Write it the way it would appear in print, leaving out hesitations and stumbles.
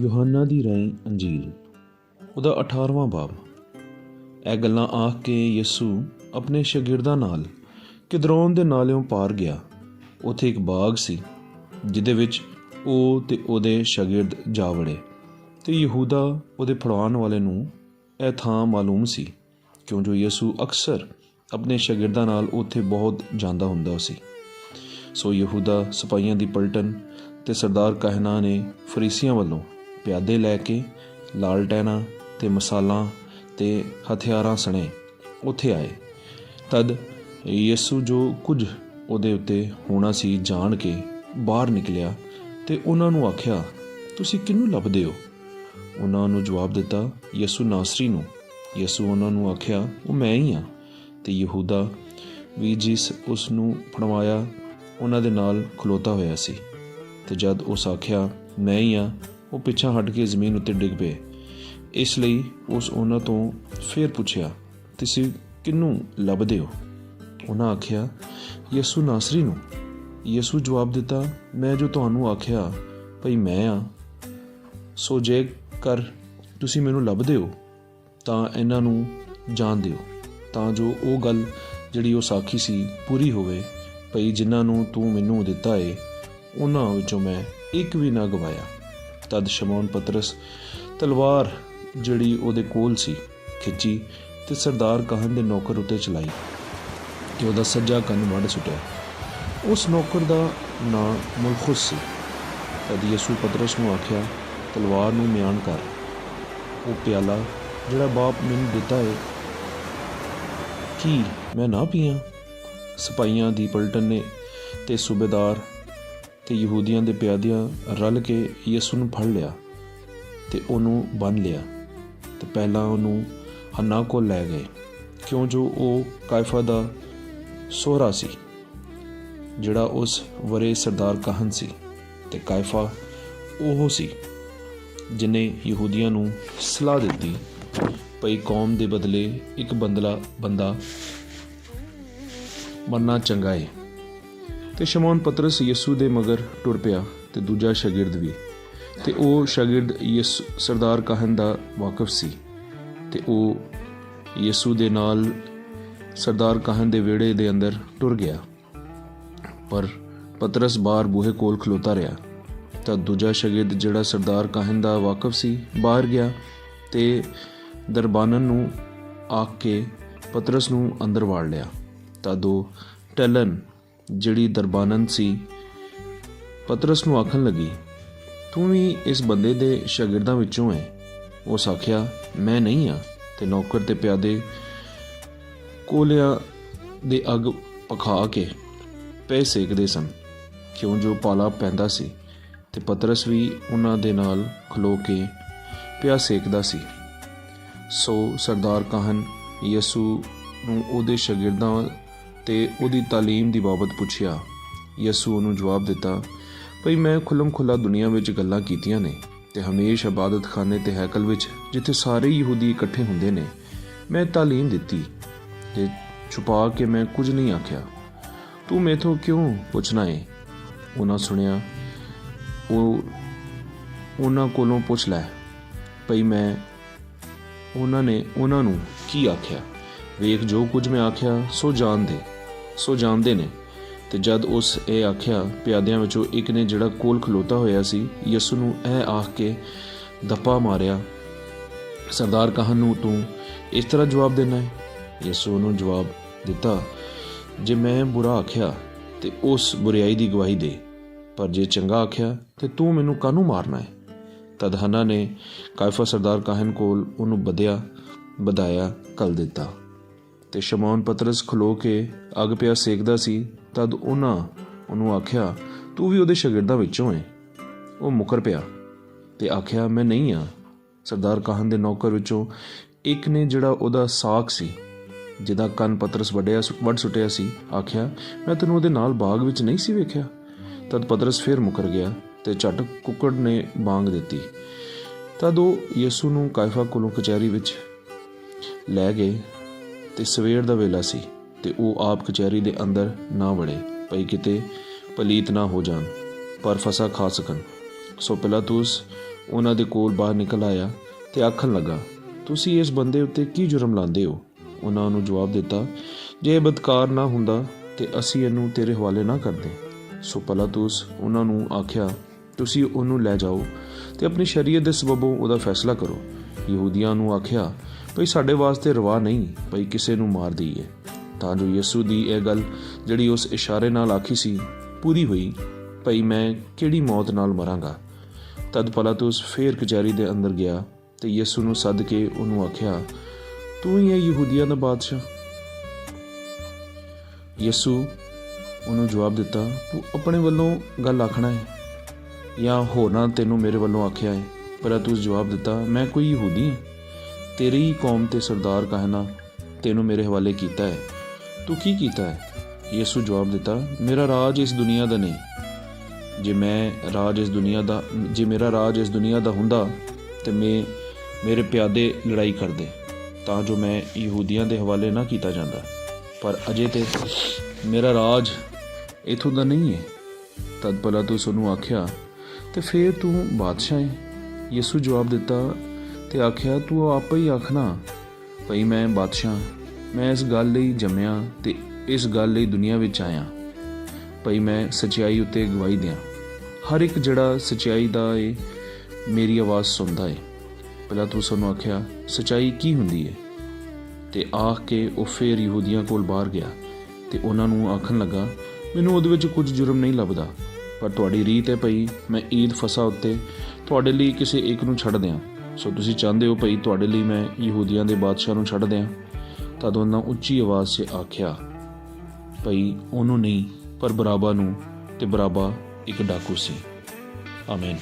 ਯੂਹੰਨਾ ਦੀ ਰਾਹੀਂ ਅੰਜੀਲ ਉਹਦਾ 18ਵਾਂ ਬਾਬ। ਇਹ ਗੱਲਾਂ ਆਖ ਕੇ ਯਿਸੂ ਆਪਣੇ ਸ਼ਾਗਿਰਦਾਂ ਨਾਲ ਕਿਦਰੋਨ ਦੇ ਨਾਲਿਓਂ ਪਾਰ ਗਿਆ। ਉੱਥੇ ਇੱਕ ਬਾਗ ਸੀ ਜਿਹਦੇ ਵਿੱਚ ਉਹ ਤੇ ਉਹਦੇ ਸ਼ਾਗਿਰਦ ਜਾ ਵੜੇ, ਤੇ ਯਹੂਦਾ ਉਹਦੇ ਫੜਾਉਣ ਵਾਲੇ ਨੂੰ ਇਹ ਥਾਂ ਮਾਲੂਮ ਸੀ, ਕਿਉਂ ਜੋ ਯਿਸੂ ਅਕਸਰ ਆਪਣੇ ਸ਼ਾਗਿਰਦਾਂ ਨਾਲ ਉੱਥੇ ਬਹੁਤ ਜਾਂਦਾ ਹੁੰਦਾ ਸੀ। ਸੋ ਯਹੂਦਾ ਸਿਪਾਹੀਆਂ ਦੀ ਪਲਟਨ ਤੇ ਸਰਦਾਰ ਕਾਹਨਾਂ ਨੇ ਫਰੀਸੀਆਂ ਵੱਲੋਂ ਪਿਆਦੇ ਲੈ ਕੇ ਲਾਲਟੈਨਾਂ ਤੇ ਮਸਾਲਾਂ ਤੇ ਹਥਿਆਰਾਂ ਸਣੇ ਉੱਥੇ ਆਏ। ਤਦ ਯਿਸੂ ਜੋ ਕੁਝ ਉਹਦੇ ਉੱਤੇ ਹੋਣਾ ਸੀ ਜਾਣ ਕੇ ਬਾਹਰ ਨਿਕਲਿਆ ਤੇ ਉਹਨਾਂ ਨੂੰ ਆਖਿਆ, ਤੁਸੀਂ ਕਿਹਨੂੰ ਲੱਭਦੇ ਹੋ? ਉਹਨਾਂ ਨੂੰ ਜਵਾਬ ਦਿੱਤਾ, ਯਿਸੂ ਨਾਸਰੀ ਨੂੰ। ਯਿਸੂ ਉਹਨਾਂ ਨੂੰ ਆਖਿਆ, ਉਹ ਮੈਂ ਹੀ ਹਾਂ। ਤੇ ਯਹੂਦਾ ਵੀ ਜਿਸ ਉਸ ਨੂੰ ਫੜਵਾਇਆ ਉਹਨਾਂ ਦੇ ਨਾਲ ਖਲੋਤਾ ਹੋਇਆ ਸੀ। ਤੇ ਜਦ ਉਸ ਆਖਿਆ ਮੈਂ ਹੀ ਹਾਂ, ਉਹ ਪਿੱਛਾ ਹਟ ਕੇ ਜ਼ਮੀਨ ਉੱਤੇ ਡਿੱਗ ਪਏ। ਇਸ ਲਈ ਉਸ ਉਹਨਾਂ ਤੋਂ ਫਿਰ ਪੁੱਛਿਆ, ਤੁਸੀਂ ਕਿਹਨੂੰ ਲੱਭਦੇ ਹੋ? ਉਹਨਾਂ ਆਖਿਆ, ਯਿਸੂ ਨਾਸਰੀ ਨੂੰ। ਯਿਸੂ ਜਵਾਬ ਦਿੱਤਾ, ਮੈਂ ਜੋ ਤੁਹਾਨੂੰ ਆਖਿਆ ਭਈ ਮੈਂ ਹਾਂ। ਸੋ ਜੇਕਰ ਤੁਸੀਂ ਮੈਨੂੰ ਲੱਭਦੇ ਹੋ ਤਾਂ ਇਹਨਾਂ ਨੂੰ ਜਾਣ ਦਿਓ, ਤਾਂ ਜੋ ਉਹ ਗੱਲ ਜਿਹੜੀ ਉਹ ਸਾਖੀ ਸੀ ਪੂਰੀ ਹੋਵੇ ਭਈ ਜਿਨ੍ਹਾਂ ਨੂੰ ਤੂੰ ਮੈਨੂੰ ਦਿੱਤਾ ਏ ਉਹਨਾਂ ਵਿੱਚੋਂ ਮੈਂ ਇੱਕ ਵੀ ਨਾ ਗਵਾਇਆ। ਤਦ ਸ਼ਮੌਨ ਪਤਰਸ ਤਲਵਾਰ ਜਿਹੜੀ ਉਹਦੇ ਕੋਲ ਸੀ ਖਿੱਚੀ ਤੇ ਸਰਦਾਰ ਕਾਹਨ ਦੇ ਨੌਕਰ ਉੱਤੇ ਚਲਾਈ ਤੇ ਉਹਦਾ ਸੱਜਾ ਕੰਨ ਵੱਢ ਸੁੱਟਿਆ। ਉਸ ਨੌਕਰ ਦਾ ਨਾਂ ਮਲਖੁਸ ਸੀ। ਤਦ ਯਿਸੂ ਪਤਰਸ ਨੂੰ ਆਖਿਆ, ਤਲਵਾਰ ਨੂੰ ਮਿਆਨ ਕਰ। ਉਹ ਪਿਆਲਾ ਜਿਹੜਾ ਬਾਪ ਮੈਨੂੰ ਦਿੱਤਾ ਏ, ਕੀ ਮੈਂ ਨਾ ਪੀਆਂ? ਸਿਪਾਹੀਆਂ ਦੀ ਪਲਟਨ ਨੇ ਤੇ ਸੂਬੇਦਾਰ ਤੇ ਯਹੂਦੀਆਂ ਦੇ ਪਿਆਦਿਆਂ ਰਲ ਕੇ ਯਿਸੂ ਨੂੰ ਫੜ ਲਿਆ ਤੇ ਉਹਨੂੰ ਬੰਨ੍ਹ ਲਿਆ ਤੇ ਪਹਿਲਾਂ ਉਹਨੂੰ ਹੰਨਾ ਕੋਲ ਲੈ ਗਏ, ਕਿਉਂ ਜੋ ਉਹ ਕਾਇਫਾ ਦਾ ਸਹੁਰਾ ਸੀ, ਜਿਹੜਾ ਉਸ ਵਰੇ ਸਰਦਾਰ ਕਾਹਨ ਸੀ। ਤੇ ਕਾਇਫਾ ਉਹ ਸੀ ਜਿਹਨੇ ਯਹੂਦੀਆਂ ਨੂੰ ਸਲਾਹ ਦਿੱਤੀ ਭਈ ਕੌਮ ਦੇ ਬਦਲੇ ਇੱਕ ਬੰਦਾ ਮਰਨਾ ਚੰਗਾ ਏ। ਤੇ ਸ਼ਮੌਨ ਪਤਰਸ ਯਿਸੂ ਦੇ ਮਗਰ ਟੁਰ ਪਿਆ ਤੇ ਦੂਜਾ ਸ਼ਾਗਿਰਦ ਵੀ। ਤੇ ਉਹ ਸ਼ਾਗਿਰਦ ਯਿਸੂ ਸਰਦਾਰ ਕਾਹਨ ਦਾ ਵਾਕਿਫ ਸੀ ਤੇ ਉਹ ਯਿਸੂ ਦੇ ਨਾਲ ਸਰਦਾਰ ਕਾਹਨ ਦੇ ਵਿਹੜੇ ਦੇ ਅੰਦਰ ਟੁਰ ਗਿਆ। ਪਰ ਪਤਰਸ ਬਾਹਰ ਬੂਹੇ ਕੋਲ ਖਲੋਤਾ ਰਿਹਾ। ਤਾਂ ਦੂਜਾ ਸ਼ਾਗਿਰਦ ਜਿਹੜਾ ਸਰਦਾਰ ਕਾਹਨ ਦਾ ਵਾਕਿਫ ਸੀ ਬਾਹਰ ਗਿਆ ਤੇ ਦਰਬਾਨਨ ਨੂੰ ਆਖ ਕੇ ਪਤਰਸ ਨੂੰ ਅੰਦਰ ਵਾੜ ਲਿਆ। ਤਾਂ ਦੋ ਟੈਲਨ ਜਿਹੜੀ ਦਰਬਾਨਨ ਸੀ ਪਤਰਸ ਨੂੰ ਆਖਣ ਲੱਗੀ, ਤੂੰ ਵੀ ਇਸ ਬੰਦੇ ਦੇ ਸ਼ਾਗਿਰਦਾਂ ਵਿੱਚੋਂ ਹੈ? ਉਸ ਆਖਿਆ, ਮੈਂ ਨਹੀਂ ਹਾਂ। ਤੇ ਨੌਕਰ ਤੇ ਪਿਆਦੇ ਕੋਲਿਆਂ ਦੇ ਅੱਗ ਪਖਾ ਕੇ ਪੈ ਸੇਕਦੇ ਸਨ, ਕਿਉਂ ਜੋ ਪਾਲਾ ਪੈਂਦਾ ਸੀ। ਤੇ ਪਤਰਸ ਵੀ ਉਹਨਾਂ ਦੇ ਨਾਲ ਖਲੋ ਕੇ ਪਿਆ ਸੇਕਦਾ ਸੀ। ਸੋ ਸਰਦਾਰ ਕਾਹਨ ਯਿਸੂ ਨੂੰ ਉਹਦੇ ਸ਼ਾਗਿਰਦਾਂ ਤੇ ਉਹਦੀ ਤਾਲੀਮ ਦੀ ਬਾਬਤ ਪੁੱਛਿਆ। ਯਿਸੂ ਉਹਨੂੰ ਜਵਾਬ ਦਿੱਤਾ, ਭਈ ਮੈਂ ਖੁੱਲ੍ਹਮ ਖੁੱਲ੍ਹਾ ਦੁਨੀਆ ਵਿੱਚ ਗੱਲਾਂ ਕੀਤੀਆਂ ਨੇ ਤੇ ਹਮੇਸ਼ਾ ਇਬਾਦਤਖਾਨੇ ਤੇ ਹੈਕਲ ਵਿੱਚ ਜਿੱਥੇ ਸਾਰੇ ਯਹੂਦੀ ਇਕੱਠੇ ਹੁੰਦੇ ਨੇ ਮੈਂ ਤਾਲੀਮ ਦਿੱਤੀ ਤੇ ਛੁਪਾ ਕੇ ਮੈਂ ਕੁਝ ਨਹੀਂ ਆਖਿਆ। ਤੂੰ ਮੈਥੋਂ ਕਿਉਂ ਪੁੱਛਣਾ ਏ? ਉਹਨਾਂ ਸੁਣਿਆ, ਉਹ ਉਹਨਾਂ ਕੋਲੋਂ ਪੁੱਛ ਲੈ ਭਈ ਮੈਂ ਉਹਨਾਂ ਨੇ ਉਹਨਾਂ ਨੂੰ ਕੀ ਆਖਿਆ। ਵੇਖ, ਜੋ ਕੁਝ ਮੈਂ ਆਖਿਆ ਸੋ ਜਾਣਦੇ ਨੇ। ਤੇ ਜਦ ਉਸ ਇਹ ਆਖਿਆ, ਪਿਆਦਿਆਂ ਵਿੱਚੋਂ ਇੱਕ ਨੇ ਜਿਹੜਾ ਕੋਲ ਖਲੋਤਾ ਹੋਇਆ ਸੀ ਯਿਸੂ ਨੂੰ ਇਹ ਆਖ ਕੇ ਦੱਪਾ ਮਾਰਿਆ, ਸਰਦਾਰ ਕਾਹਨ ਨੂੰ ਤੂੰ ਇਸ ਤਰ੍ਹਾਂ ਜਵਾਬ ਦੇਣਾ ਹੈ? ਯਿਸੂ ਨੂੰ ਜਵਾਬ ਦਿੱਤਾ, ਜੇ ਮੈਂ ਬੁਰਾ ਆਖਿਆ ਤੇ ਉਸ ਬੁਰਾਈ ਦੀ ਗਵਾਹੀ ਦੇ, ਪਰ ਜੇ ਚੰਗਾ ਆਖਿਆ ਤੇ ਤੂੰ ਮੈਨੂੰ ਕਾਹਨੂੰ ਮਾਰਨਾ ਹੈ? ਤਦ ਹੰਨਾ ਨੇ ਕਾਇਫਾ ਸਰਦਾਰ ਕਾਹਨ ਕੋਲ ਉਹਨੂੰ ਵਧਾਇਆ ਘੱਲ ਦਿੱਤਾ। ਤੇ ਸ਼ਮੌਨ ਪਤਰਸ ਖਲੋ ਕੇ ਅੱਗ ਪਿਆ ਸੇਕਦਾ ਸੀ। ਤਦ ਉਹਨੂੰ ਆਖਿਆ, ਤੂੰ ਵੀ ਉਹਦੇ ਸ਼ਾਗਿਰਦਾਂ ਵਿੱਚੋਂ ਹੈ? ਉਹ ਮੁਕਰ ਪਿਆ ਤੇ ਆਖਿਆ, ਮੈਂ ਨਹੀਂ ਹਾਂ। ਸਰਦਾਰ ਕਾਹਨ ਦੇ ਨੌਕਰ ਵਿੱਚੋਂ ਇੱਕ ਨੇ ਜਿਹੜਾ ਉਹਦਾ ਸਾਕ ਸੀ, ਜਿਹਦਾ ਕੰਨ ਪਤਰਸ ਵੱਢ ਸੁੱਟਿਆ ਸੀ, ਆਖਿਆ, ਮੈਂ ਤੈਨੂੰ ਉਹਦੇ ਨਾਲ ਬਾਗ ਵਿੱਚ ਨਹੀਂ ਸੀ ਵੇਖਿਆ? ਤਦ ਪਤਰਸ ਫਿਰ ਮੁਕਰ ਗਿਆ ਤੇ ਝੱਟ ਕੁੱਕੜ ਨੇ ਬਾਂਗ ਦਿੱਤੀ। ਤਦ ਉਹ ਯਿਸੂ ਨੂੰ ਕਾਇਫਾ ਕੋਲੋਂ ਕਚਹਿਰੀ ਵਿੱਚ ਲੈ ਗਏ ਤੇ ਸਵੇਰ ਦਾ ਵੇਲਾ ਸੀ ਤੇ ਉਹ ਆਪ ਕਚਹਿਰੀ ਦੇ ਅੰਦਰ ਨਾ ਵੜੇ ਭਈ ਕਿਤੇ ਪਲੀਤ ਨਾ ਹੋ ਜਾਣ, ਪਰ ਫਸਾ ਖਾ ਸਕਣ। ਸੋ ਪਿਲਾਤੁਸ ਉਹਨਾਂ ਦੇ ਕੋਲ ਬਾਹਰ ਨਿਕਲ ਆਇਆ ਤੇ ਆਖਣ ਲੱਗਾ, ਤੁਸੀਂ ਇਸ ਬੰਦੇ ਉੱਤੇ ਕੀ ਜੁਰਮ ਲਾਉਂਦੇ ਹੋ? ਉਹਨਾਂ ਨੂੰ ਜਵਾਬ ਦਿੱਤਾ, ਜੇ ਇਹ ਬਦਕਾਰ ਨਾ ਹੁੰਦਾ ਤੇ ਅਸੀਂ ਇਹਨੂੰ ਤੇਰੇ ਹਵਾਲੇ ਨਾ ਕਰਦੇ। ਸੋ ਪਿਲਾਤੁਸ ਉਹਨਾਂ ਨੂੰ ਆਖਿਆ, ਤੁਸੀਂ ਉਹਨੂੰ ਲੈ ਜਾਓ ਤੇ ਆਪਣੀ ਸ਼ਰੀਅਤ ਦੇ ਸਬਬੋਂ ਉਹਦਾ ਫੈਸਲਾ ਕਰੋ। ਯਹੂਦੀਆਂ ਨੂੰ ਆਖਿਆ, ਭਈ ਸਾਡੇ ਵਾਸਤੇ ਰਵਾ ਨਹੀਂ ਭਈ ਕਿਸੇ ਨੂੰ ਮਾਰ ਦਈਏ, ਤਾਂ ਜੋ ਯਿਸੂ ਦੀ ਇਹ ਗੱਲ ਜਿਹੜੀ ਉਸ ਇਸ਼ਾਰੇ ਨਾਲ ਆਖੀ ਸੀ ਪੂਰੀ ਹੋਈ, ਭਈ ਮੈਂ ਕਿਹੜੀ ਮੌਤ ਨਾਲ ਮਰਾਂਗਾ। ਤਦ ਪਿਲਾਤੁਸ ਫੇਰ ਕਚਹਿਰੀ ਦੇ ਅੰਦਰ ਗਿਆ ਤੇ ਯਿਸੂ ਨੂੰ ਸੱਦ ਕੇ ਉਹਨੂੰ ਆਖਿਆ, ਤੂੰ ਹੀ ਹੈ ਯਹੂਦੀਆਂ ਦਾ ਬਾਦਸ਼ਾਹ? ਯਿਸੂ ਉਹਨੂੰ ਜਵਾਬ ਦਿੱਤਾ, ਤੂੰ ਆਪਣੇ ਵੱਲੋਂ ਗੱਲ ਆਖਣਾ ਹੈ ਜਾਂ ਹੋਰਨਾਂ ਤੈਨੂੰ ਮੇਰੇ ਵੱਲੋਂ ਆਖਿਆ ਹੈ? ਪਿਲਾਤੁਸ ਜਵਾਬ ਦਿੱਤਾ, ਮੈਂ ਕੋਈ ਯਹੂਦੀ ਹਾਂ? ਤੇਰੀ ਹੀ ਕੌਮ ਤੇ ਸਰਦਾਰ ਕਾਹਨਾ ਤੈਨੂੰ ਮੇਰੇ ਹਵਾਲੇ ਕੀਤਾ ਹੈ, ਤੂੰ ਕੀ ਕੀਤਾ ਹੈ? ਯਿਸੂ ਜਵਾਬ ਦਿੱਤਾ, ਮੇਰਾ ਰਾਜ ਇਸ ਦੁਨੀਆ ਦਾ ਨਹੀਂ। ਜੇ ਮੇਰਾ ਰਾਜ ਇਸ ਦੁਨੀਆ ਦਾ ਹੁੰਦਾ ਤੇ ਮੇਰੇ ਪਿਆਦੇ ਲੜਾਈ ਕਰਦੇ, ਤਾਂ ਜੋ ਮੈਂ ਯਹੂਦੀਆਂ ਦੇ ਹਵਾਲੇ ਨਾ ਕੀਤਾ ਜਾਂਦਾ, ਪਰ ਅਜੇ ਤੇ ਮੇਰਾ ਰਾਜ ਇੱਥੋਂ ਦਾ ਨਹੀਂ ਹੈ। ਤਦ ਪਿਲਾਤੁਸ ਉਹਨੂੰ ਆਖਿਆ, ਤੇ ਫੇਰ ਤੂੰ ਬਾਦਸ਼ਾਹ ਹੈ? ਯਿਸੂ ਜਵਾਬ ਦਿੱਤਾ ਤੇ ਆਖਿਆ, ਤੂੰ ਆਪੇ ਹੀ ਆਖਣਾ ਭਈ ਮੈਂ ਬਾਦਸ਼ਾਹ। ਮੈਂ ਇਸ ਗੱਲ ਲਈ ਜੰਮਿਆ ਤੇ ਇਸ ਗੱਲ ਲਈ ਦੁਨੀਆ ਵਿੱਚ ਆਇਆ ਭਈ ਮੈਂ ਸੱਚਾਈ ਉੱਤੇ ਗਵਾਹੀ ਦਿਆਂ। ਹਰ ਇੱਕ ਜਿਹੜਾ ਸੱਚਾਈ ਦਾ ਏ ਮੇਰੀ ਆਵਾਜ਼ ਸੁਣਦਾ ਏ। ਪਿਲਾਤੁਸ ਉਹਨੂੰ ਆਖਿਆ, ਸੱਚਾਈ ਕੀ ਹੁੰਦੀ ਹੈ? ਤੇ ਆਖ ਕੇ ਉਹ ਫੇਰ ਯਹੂਦੀਆਂ ਕੋਲ ਬਾਹਰ ਗਿਆ ਤੇ ਉਹਨਾਂ ਨੂੰ ਆਖਣ ਲੱਗਾ, ਮੈਨੂੰ ਉਹਦੇ ਵਿੱਚ ਕੁਝ ਜੁਰਮ ਨਹੀਂ ਲੱਭਦਾ, ਪਰ ਤੁਹਾਡੀ ਰੀਤ ਹੈ ਭਈ ਮੈਂ ਈਦ ਫਸਾ ਉੱਤੇ ਤੁਹਾਡੇ ਲਈ ਕਿਸੇ ਇੱਕ ਨੂੰ ਛੱਡ ਦਿਆਂ। ਸੋ ਤੁਸੀਂ ਚਾਹੁੰਦੇ ਹੋ ਭਈ ਤੁਹਾਡੇ ਲਈ ਮੈਂ ਯਹੂਦੀਆਂ ਦੇ ਬਾਦਸ਼ਾਹ ਨੂੰ ਛੱਡ ਦਿਆਂ? ਤਦ ਉਹਨਾਂ ਉੱਚੀ ਆਵਾਜ਼ 'ਚ ਆਖਿਆ, ਭਈ ਉਹਨੂੰ ਨਹੀਂ ਪਰ ਬਰਾਬਾ ਨੂੰ, ਤੇ ਬਰਾਬਾ ਇੱਕ ਡਾਕੂ ਸੀ। ਆਮੀਨ।